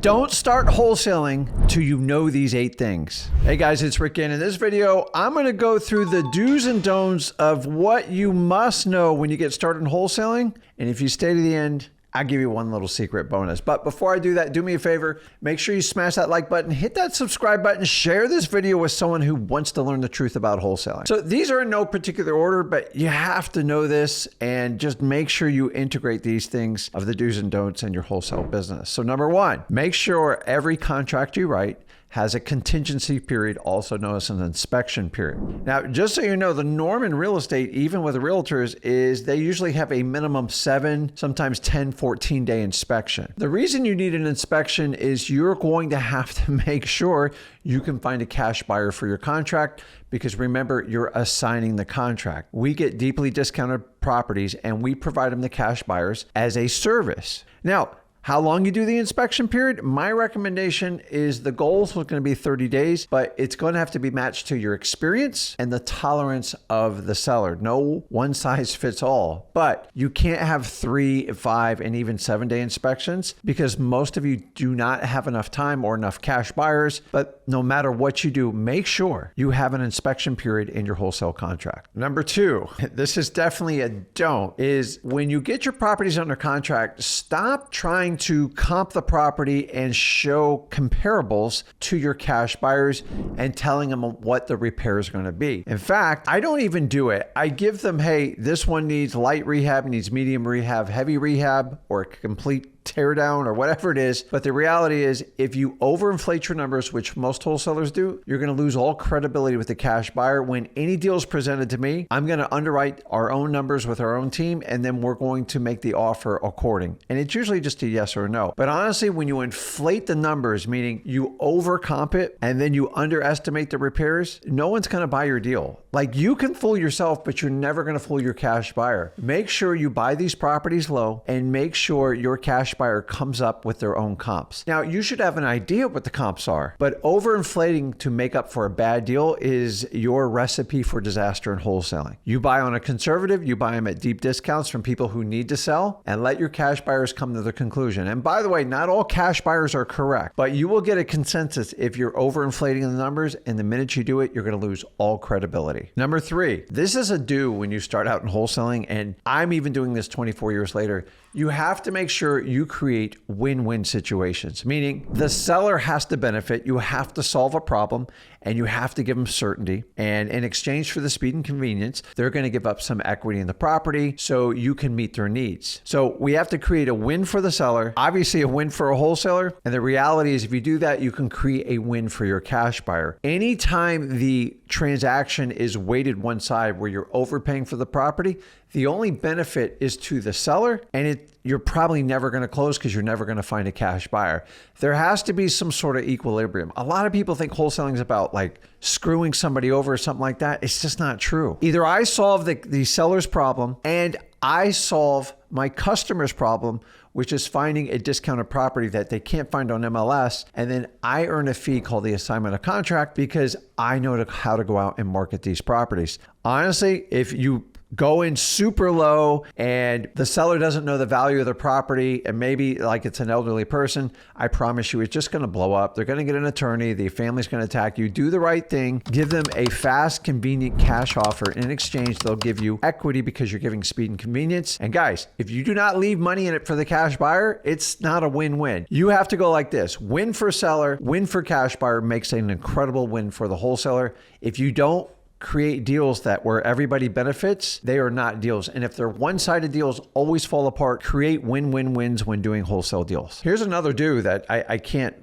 Don't start wholesaling till you know these 8 things. Hey guys, it's Rick Ginn. In this video, I'm going to go through the do's and don'ts of what you must know when you get started in wholesaling. And if you stay to the end, I'll give you one little secret bonus. But before I do that, do me a favor, make sure you smash that like button, hit that subscribe button, share this video with someone who wants to learn the truth about wholesaling. So these are in no particular order, but you have to know this and just make sure you integrate these things of the do's and don'ts in your wholesale business. So number 1, make sure every contract you write has a contingency period, also known as an inspection period. Now, just so you know, the norm in real estate, even with realtors, is they usually have a minimum 7, sometimes 10, 14-day inspection. The reason you need an inspection is you're going to have to make sure you can find a cash buyer for your contract, because remember, you're assigning the contract. We get deeply discounted properties and we provide them the cash buyers as a service. Now, how long you do the inspection period? My recommendation is the goal is going to be 30 days, but it's going to have to be matched to your experience and the tolerance of the seller. No one size fits all, but you can't have 3, 5, and even 7-day inspections because most of you do not have enough time or enough cash buyers. But no matter what you do, make sure you have an inspection period in your wholesale contract. Number 2, this is definitely a don't, is when you get your properties under contract, stop trying to comp the property and show comparables to your cash buyers and telling them what the repair is going to be. In fact, I don't even do it. I give them, hey, this one needs light rehab, needs medium rehab, heavy rehab, or a complete tear down or whatever it is. But the reality is, if you overinflate your numbers, which most wholesalers do, you're going to lose all credibility with the cash buyer. When any deal is presented to me, I'm going to underwrite our own numbers with our own team, and then we're going to make the offer according. And it's usually just a yes or a no. But honestly, when you inflate the numbers, meaning you overcomp it and then you underestimate the repairs, no one's going to buy your deal. Like, you can fool yourself, but you're never going to fool your cash buyer. Make sure you buy these properties low and make sure your cash buyer comes up with their own comps. Now, you should have an idea what the comps are, but overinflating to make up for a bad deal is your recipe for disaster in wholesaling. You buy on a conservative, you buy them at deep discounts from people who need to sell, and let your cash buyers come to the conclusion. And by the way, not all cash buyers are correct, but you will get a consensus if you're overinflating the numbers, and the minute you do it, you're going to lose all credibility. Number 3, this is a do when you start out in wholesaling, and I'm even doing this 24 years later. You have to make sure you create win-win situations, meaning the seller has to benefit. You have to solve a problem and you have to give them certainty. And in exchange for the speed and convenience, they're going to give up some equity in the property so you can meet their needs. So we have to create a win for the seller, obviously a win for a wholesaler. And the reality is, if you do that, you can create a win for your cash buyer. Anytime the transaction is weighted one side where you're overpaying for the property, the only benefit is to the seller, and you're probably never going to close because you're never going to find a cash buyer. There has to be some sort of equilibrium. A lot of people think wholesaling is about like screwing somebody over or something like that. It's just not true. Either I solve the seller's problem and I solve my customer's problem, which is finding a discounted property that they can't find on MLS. And then I earn a fee called the assignment of contract because I know how to go out and market these properties. Honestly, if you go in super low and the seller doesn't know the value of the property, and maybe like it's an elderly person, I promise you it's just going to blow up. They're going to get an attorney. The family's going to attack you. Do the right thing. Give them a fast, convenient cash offer. In exchange, they'll give you equity because you're giving speed and convenience. And guys, if you do not leave money in it for the cash buyer, it's not a win-win. You have to go like this: win for seller, win for cash buyer, makes an incredible win for the wholesaler. If you don't create deals that where everybody benefits, they are not deals. And if they're one-sided deals, always fall apart. Create win-win-wins when doing wholesale deals. Here's another do that I can't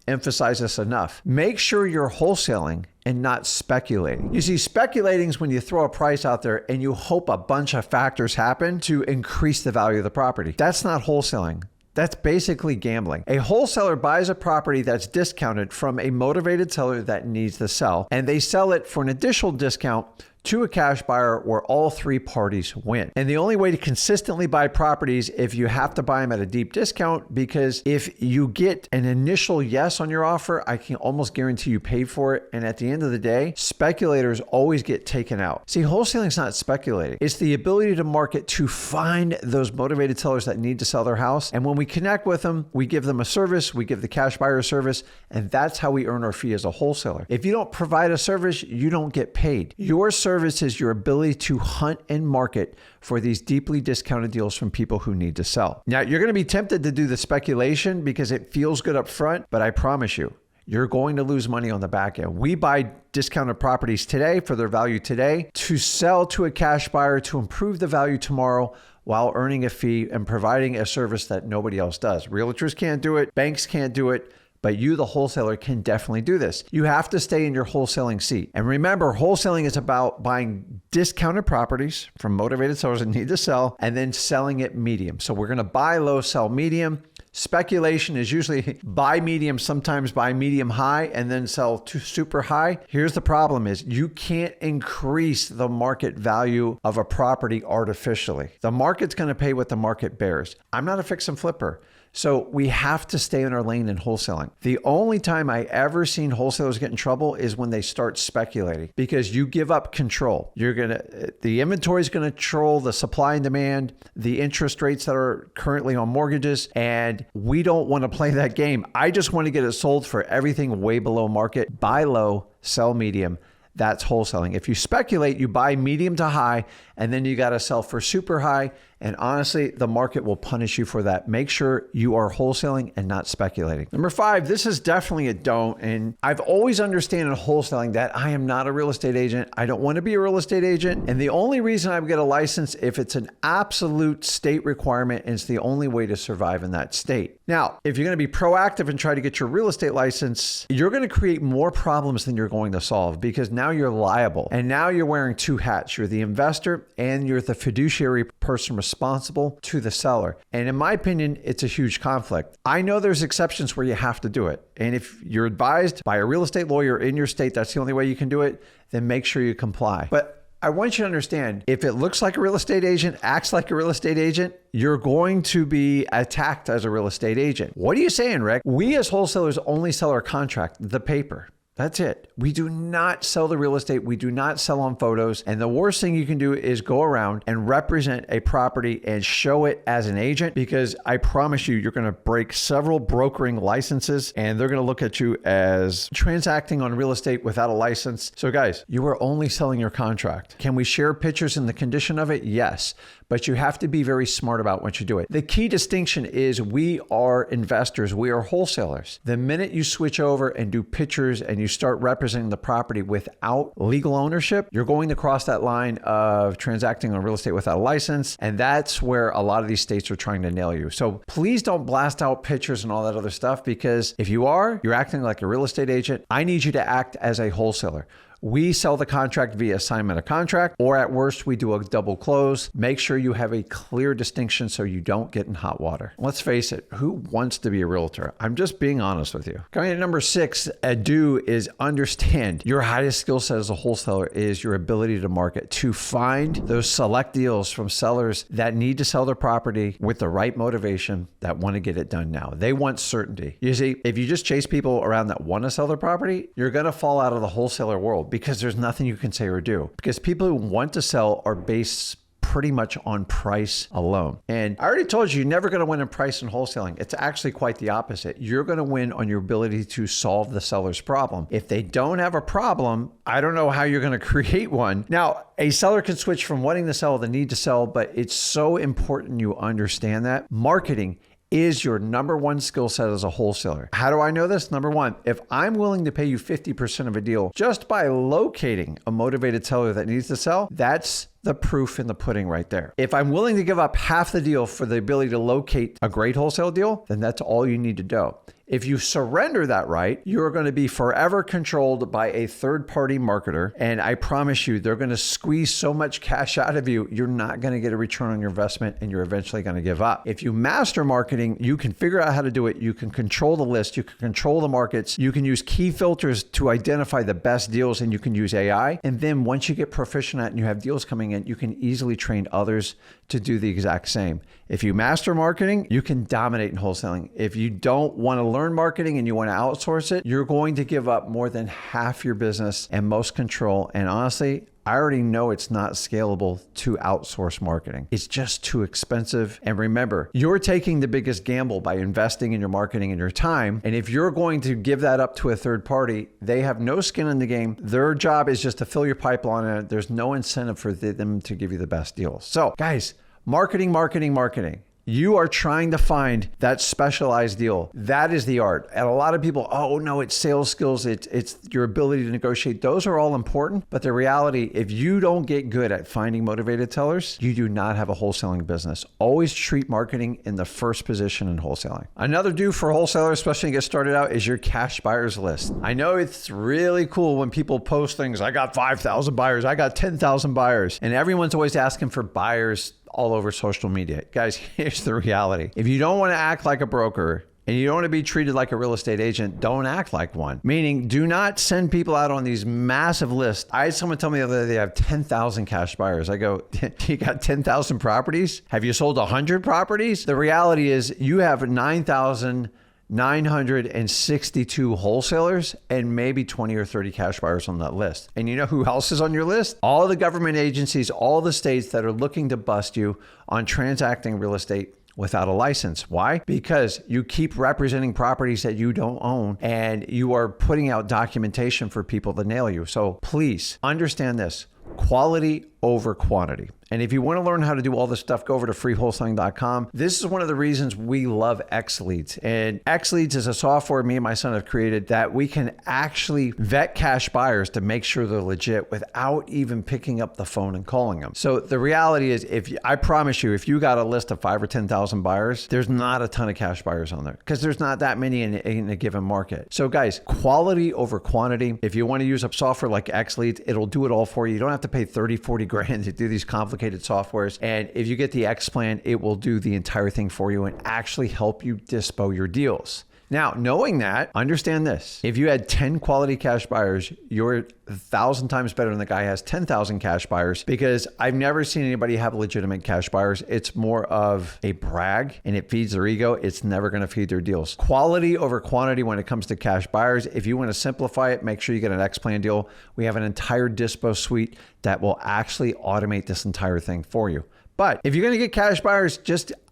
emphasize this enough. Make sure you're wholesaling and not speculating. You see, speculating is when you throw a price out there and you hope a bunch of factors happen to increase the value of the property. That's not wholesaling. That's basically gambling. A wholesaler buys a property that's discounted from a motivated seller that needs to sell, and they sell it for an additional discount to a cash buyer where all three parties win. And the only way to consistently buy properties, if you have to buy them at a deep discount, because if you get an initial yes on your offer, I can almost guarantee you paid for it. And at the end of the day, speculators always get taken out. See, wholesaling is not speculating. It's the ability to market to find those motivated sellers that need to sell their house. And when we connect with them, we give them a service, we give the cash buyer a service, and that's how we earn our fee as a wholesaler. If you don't provide a service, you don't get paid. Your service is your ability to hunt and market for these deeply discounted deals from people who need to sell. Now, you're going to be tempted to do the speculation because it feels good up front, but I promise you, you're going to lose money on the back end. We buy discounted properties today for their value today to sell to a cash buyer to improve the value tomorrow while earning a fee and providing a service that nobody else does. Realtors can't do it, banks can't do it, but you, the wholesaler, can definitely do this. You have to stay in your wholesaling seat. And remember, wholesaling is about buying discounted properties from motivated sellers that need to sell and then selling it medium. So we're going to buy low, sell medium. Speculation is usually buy medium, sometimes buy medium high, and then sell to super high. Here's the problem is you can't increase the market value of a property artificially. The market's going to pay what the market bears. I'm not a fix and flipper. So we have to stay in our lane in wholesaling. The only time I ever seen wholesalers get in trouble is when they start speculating, because you give up control. The inventory is going to control the supply and demand, the interest rates that are currently on mortgages, and we don't want to play that game. I just want to get it sold for everything way below market. Buy low, sell medium. That's wholesaling. If you speculate, you buy medium to high, and then you got to sell for super high. And honestly, the market will punish you for that. Make sure you are wholesaling and not speculating. Number 5, this is definitely a don't. And I've always understood in wholesaling that I am not a real estate agent. I don't want to be a real estate agent. And the only reason I get a license if it's an absolute state requirement, and it's the only way to survive in that state. Now, if you're going to be proactive and try to get your real estate license, you're going to create more problems than you're going to solve, because now you're liable. And now you're wearing two hats. You're the investor and you're the fiduciary person responsible to the seller. And in my opinion, it's a huge conflict. I know there's exceptions where you have to do it. And if you're advised by a real estate lawyer in your state, that's the only way you can do it, then make sure you comply. But I want you to understand, if it looks like a real estate agent, acts like a real estate agent, you're going to be attacked as a real estate agent. What are you saying, Rick? We as wholesalers only sell our contract, the paper. That's it. We do not sell the real estate. We do not sell on photos. And the worst thing you can do is go around and represent a property and show it as an agent, because I promise you're going to break several brokering licenses, and they're going to look at you as transacting on real estate without a license. So guys, you are only selling your contract. Can we share pictures and the condition of it? Yes. But you have to be very smart about what you do it. The key distinction is we are investors. We are wholesalers. The minute you switch over and do pictures and you start representing the property without legal ownership, you're going to cross that line of transacting on real estate without a license. And that's where a lot of these states are trying to nail you. So please don't blast out pictures and all that other stuff, because if you are, you're acting like a real estate agent. I need you to act as a wholesaler. We sell the contract via assignment of contract, or at worst, we do a double close. Make sure you have a clear distinction so you don't get in hot water. Let's face it, who wants to be a realtor? I'm just being honest with you. Coming at number 6, a do is understand your highest skill set as a wholesaler is your ability to market, to find those select deals from sellers that need to sell their property with the right motivation, that want to get it done now. They want certainty. You see, if you just chase people around that want to sell their property, you're going to fall out of the wholesaler world, because there's nothing you can say or do. Because people who want to sell are based pretty much on price alone. And I already told you, you're never going to win in price in wholesaling. It's actually quite the opposite. You're going to win on your ability to solve the seller's problem. If they don't have a problem, I don't know how you're going to create one. Now, a seller can switch from wanting to sell to need to sell, but it's so important you understand that marketing is your number one skill set as a wholesaler. How do I know this? Number 1, if I'm willing to pay you 50% of a deal just by locating a motivated seller that needs to sell, that's the proof in the pudding right there. If I'm willing to give up half the deal for the ability to locate a great wholesale deal, then that's all you need to do. If you surrender that right, you're going to be forever controlled by a third-party marketer. And I promise you, they're going to squeeze so much cash out of you, you're not going to get a return on your investment and you're eventually going to give up. If you master marketing, you can figure out how to do it. You can control the list. You can control the markets. You can use key filters to identify the best deals, and you can use AI. And then once you get proficient at it and you have deals coming in, you can easily train others to do the exact same. If you master marketing, you can dominate in wholesaling. If you don't want to learn marketing and you want to outsource it, you're going to give up more than half your business and most control. And honestly, I already know it's not scalable to outsource marketing. It's just too expensive. And remember, you're taking the biggest gamble by investing in your marketing and your time. And if you're going to give that up to a third party, they have no skin in the game. Their job is just to fill your pipeline, and there's no incentive for them to give you the best deals. So guys, marketing, marketing, marketing. You are trying to find that specialized deal. That is the art. And a lot of people, oh no, it's sales skills, it's your ability to negotiate. Those are all important. But the reality, if you don't get good at finding motivated sellers, you do not have a wholesaling business. Always treat marketing in the first position in wholesaling. Another do for wholesalers, especially when you get started out, is your cash buyers list. I know it's really cool when people post things, I got 5,000 buyers, I got 10,000 buyers. And everyone's always asking for buyers all over social media. Guys, here's the reality. If you don't want to act like a broker and you don't want to be treated like a real estate agent, don't act like one. Meaning, do not send people out on these massive lists. I had someone tell me the other day they have 10,000 cash buyers. I go, you got 10,000 properties? Have you sold 100 properties? The reality is you have 9,962 wholesalers and maybe 20 or 30 cash buyers on that list. And you know who else is on your list? All the government agencies, all the states that are looking to bust you on transacting real estate without a license. Why? Because you keep representing properties that you don't own and you are putting out documentation for people to nail you. So please understand this. Quality over quantity. And if you want to learn how to do all this stuff, go over to freewholesaling.com. This is one of the reasons we love XLeads. And XLeads is a software me and my son have created that we can actually vet cash buyers to make sure they're legit without even picking up the phone and calling them. So the reality is, I promise you, if you got a list of 5,000 or 10,000 buyers, there's not a ton of cash buyers on there because there's not that many in a given market. So guys, quality over quantity. If you want to use a software like XLeads, it'll do it all for you. You don't have to pay 30, 40 grand to do these complicated softwares. And if you get the X plan, it will do the entire thing for you and actually help you dispo your deals. Now, knowing that, understand this. If you had 10 quality cash buyers, you're 1,000 times better than the guy who has 10,000 cash buyers, because I've never seen anybody have legitimate cash buyers. It's more of a brag and it feeds their ego. It's never going to feed their deals. Quality over quantity when it comes to cash buyers. If you want to simplify it, make sure you get an X plan deal. We have an entire dispo suite that will actually automate this entire thing for you. But if you're going to get cash buyers,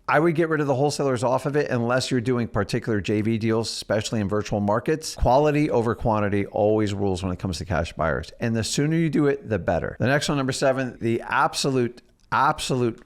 I would get rid of the wholesalers off of it unless you're doing particular JV deals, especially in virtual markets. Quality over quantity always rules when it comes to cash buyers. And the sooner you do it, the better. The next one, number 7, the absolute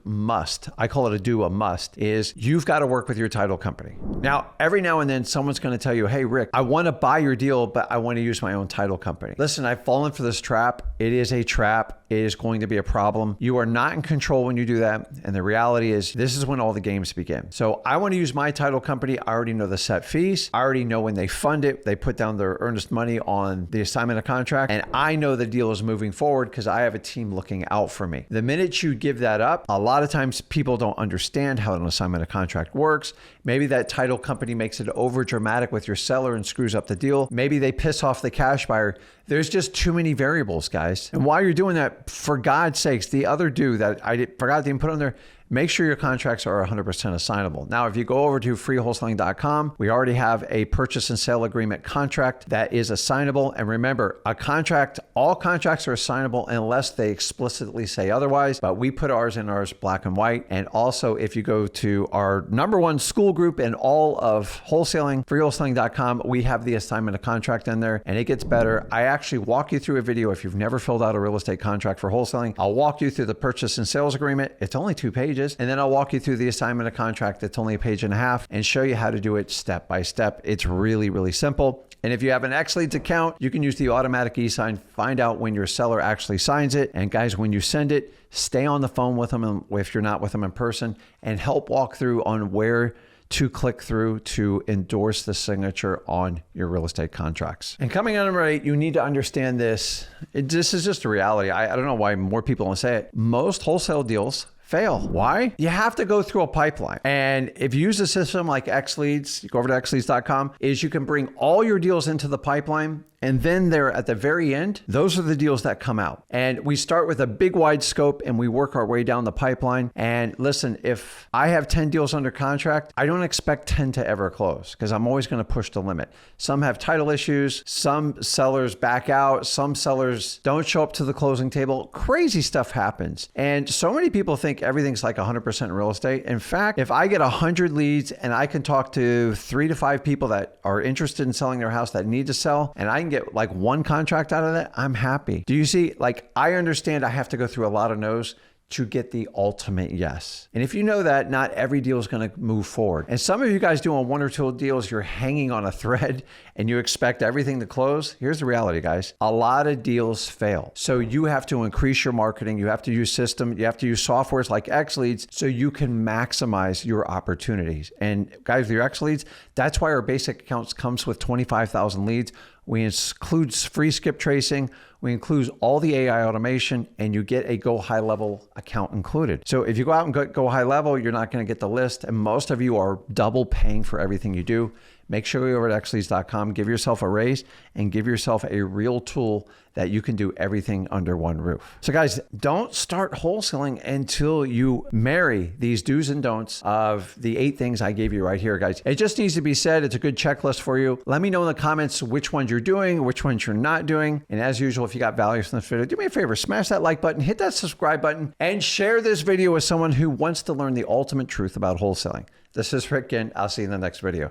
must, I call it a must, is you've got to work with your title company. Now, every now and then someone's going to tell you, hey, Rick, I want to buy your deal, but I want to use my own title company. Listen, I've fallen for this trap. It is a trap. It is going to be a problem. You are not in control when you do that. And the reality is this is when all the games begin. So I want to use my title company. I already know the set fees. I already know when they fund it, they put down their earnest money on the assignment of contract. And I know the deal is moving forward because I have a team looking out for me. The minute you give that up, a lot of times people don't understand how an assignment of contract works. Maybe that title company makes it over dramatic with your seller and screws up the deal. Maybe they piss off the cash buyer. There's just too many variables, guys. And while you're doing that, for God's sakes, the other that I forgot to even put on there, make sure your contracts are 100% assignable. Now, if you go over to freewholesaling.com, we already have a purchase and sale agreement contract that is assignable. And remember, all contracts are assignable unless they explicitly say otherwise, but we put ours in ours black and white. And also, if you go to our #1 school group in all of wholesaling, freewholesaling.com, we have the assignment of contract in there, and it gets better. I actually walk you through a video if you've never filled out a real estate contract for wholesaling. I'll walk you through the purchase and sales agreement. It's only 2 pages. And then I'll walk you through the assignment of contract. It's only 1.5 pages and show you how to do it step by step. It's really, really simple. And if you have an XLeads account, you can use the automatic e-sign, find out when your seller actually signs it. And guys, when you send it, stay on the phone with them if you're not with them in person, and help walk through on where to click through to endorse the signature on your real estate contracts. And coming on number 8, you need to understand this. This is just a reality. I don't know why more people don't say it. Most wholesale deals fail. Why? You have to go through a pipeline. And if you use a system like XLeads, you go over to XLeads.com, is you can bring all your deals into the pipeline. And then there at the very end, those are the deals that come out. And we start with a big wide scope and we work our way down the pipeline. And listen, if I have 10 deals under contract, I don't expect 10 to ever close because I'm always going to push the limit. Some have title issues, some sellers back out, some sellers don't show up to the closing table. Crazy stuff happens. And so many people think everything's like 100% in real estate. In fact, if I get 100 leads and I can talk to 3 to 5 people that are interested in selling their house that need to sell, and I can get like 1 contract out of that, I'm happy. Do you see? Like, I understand I have to go through a lot of no's to get the ultimate yes. And if you know that, not every deal is going to move forward. And some of you guys doing 1 or 2 deals, you're hanging on a thread and you expect everything to close. Here's the reality, guys. A lot of deals fail. So you have to increase your marketing. You have to use system. You have to use softwares like XLeads so you can maximize your opportunities. And guys, with your XLeads, that's why our basic accounts comes with 25,000 leads. We include free skip tracing. We include all the AI automation, and you get a go high level account included. So if you go out and go high level, you're not going to get the list. And most of you are double paying for everything you do. Make sure you go over to XLeads.com, give yourself a raise, and give yourself a real tool that you can do everything under one roof. So guys, don't start wholesaling until you marry these do's and don'ts of the 8 things I gave you right here, guys. It just needs to be said. It's a good checklist for you. Let me know in the comments which ones you're doing, which ones you're not doing. And as usual, if you got value from this video, do me a favor, smash that like button, hit that subscribe button, and share this video with someone who wants to learn the ultimate truth about wholesaling. This is Rick Ginn. I'll see you in the next video.